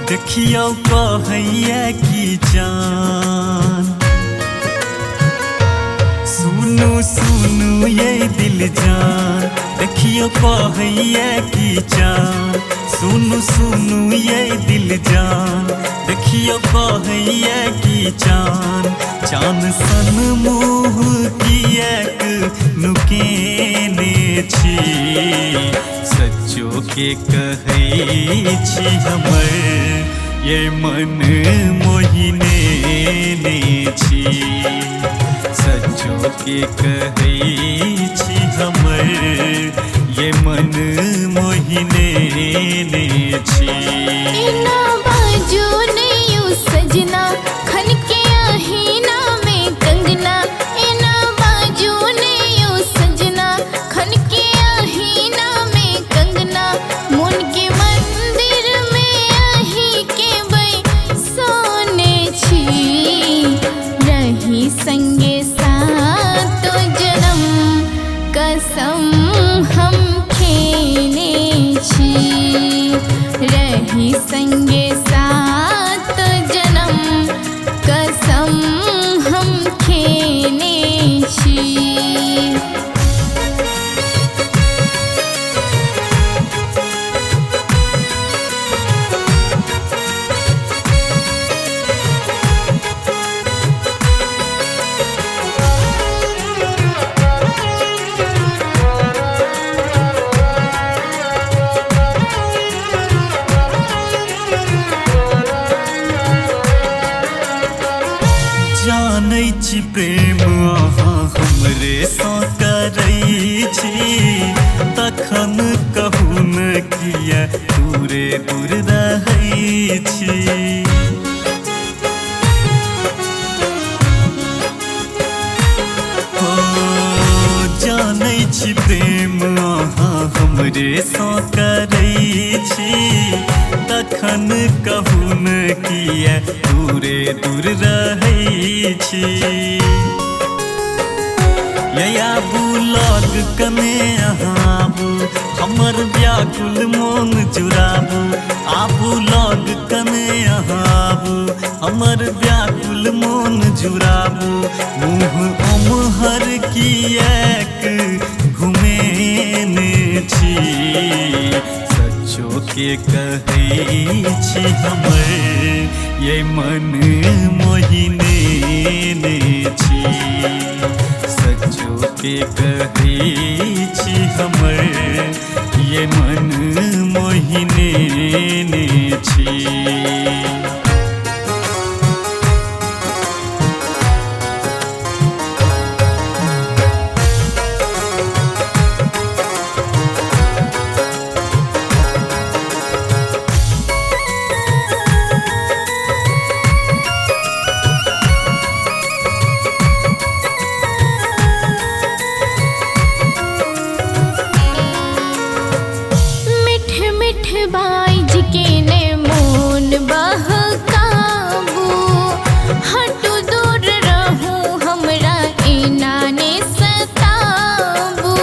देखियो कहैया की जान, सुनु सुनु ये दिल जान। देखियो कहैया की जान, सुनु सुनु ये दिल जान। देखियो कहैया की जान, चान सन मुँह किएक नुकेने छी। सच्चो के कहै छी हमर ये मन मोहिने ने छी। सच्चो के कहै छी हमर ये मन मोहिने ने छी। इना बाजू नहीं सजना खन के आहीना में कंगना। इना बाजू नहीं सजना खन के आहीना में कंगना। मुन के मंदिर में आही के बई सोने छी। रही संगे साथ तो जन्म कसम हम खेने छी। रही संगे साथ जन्म कसम हम खेने छी। जानै छी प्रेम अहाँ हमरे सँ करै छी। तखन कहू न किया दूरे दूर रहै छी। हो जानै छी प्रेम अहाँ हमरे सँ करै छी। तखन कहू न किया दूरे दूर रहै छी। आबू लग कने आबू हमर व्याकुल मोन जुड़ाबू। आबू लग कने आबू हमर व्याकुल मोन जुड़ाबू। मुँह ओम्हर किएक घुमेने छी। सच्चो के कहै छी हमर ये मन मोहिने ने छी। सच्चो के कहै छी हमर ये मन मोहिने ने छी। बाइज के ने मोन बहकाबू। हटू दूर रहूं हमरा इना ने सताबू।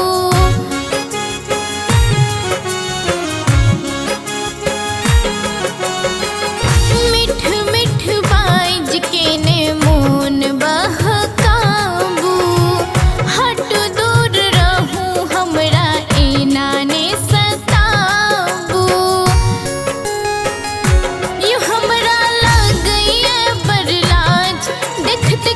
मिठ मिठ बाइज के ने मोन बहकाबू। हटू दूर रहूं हमरा इना ने सताबू।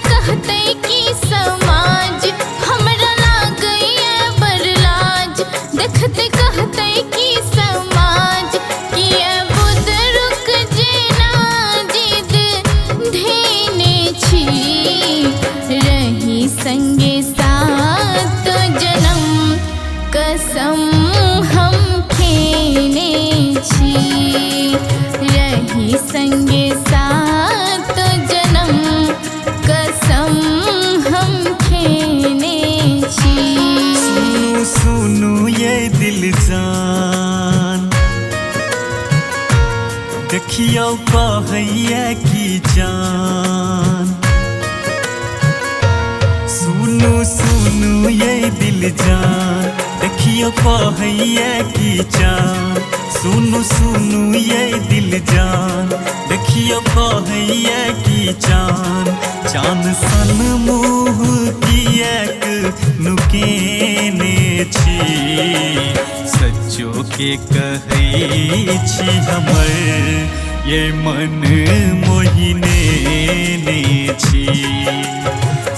कहते कि समाज हमरा लागैए बरलाज। देखते कहते कि समाज किया बुद रुक जेना जिद धेने छी। रही संगे साथ जन्म कसम हम खेने छी। रही संगे साथ जन्म कसम हम खेने छी। सुनु सुनु ये दिल जान, देखियो कहैया की जान। सुनु सुनु ये दिल जान, देखियो कहैया की चान, सुनु सुनु ये दिल जान। देखियो कहैया की चान, चान सन मुँह किएक नुकेने छी। सच्चो के कहै छी हमर ये मन मोहिने ने छी।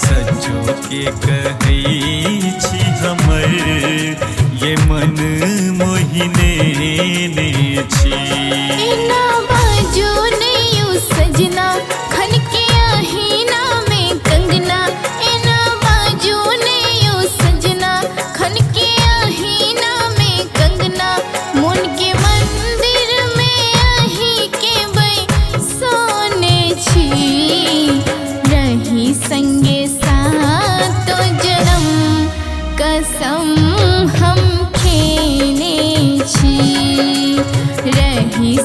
सच्चो के कहै छी हमर ये मन मोहिने ने छी। एना बाजो नहीं सजना, खन के आहीना में कंगना। एना बाजो नहीं सजना, खन के आहीना में कंगना। मन के मंदिर में आही के सोने छी। रही संगे सातो जन्म कसम हम खेने छी। रही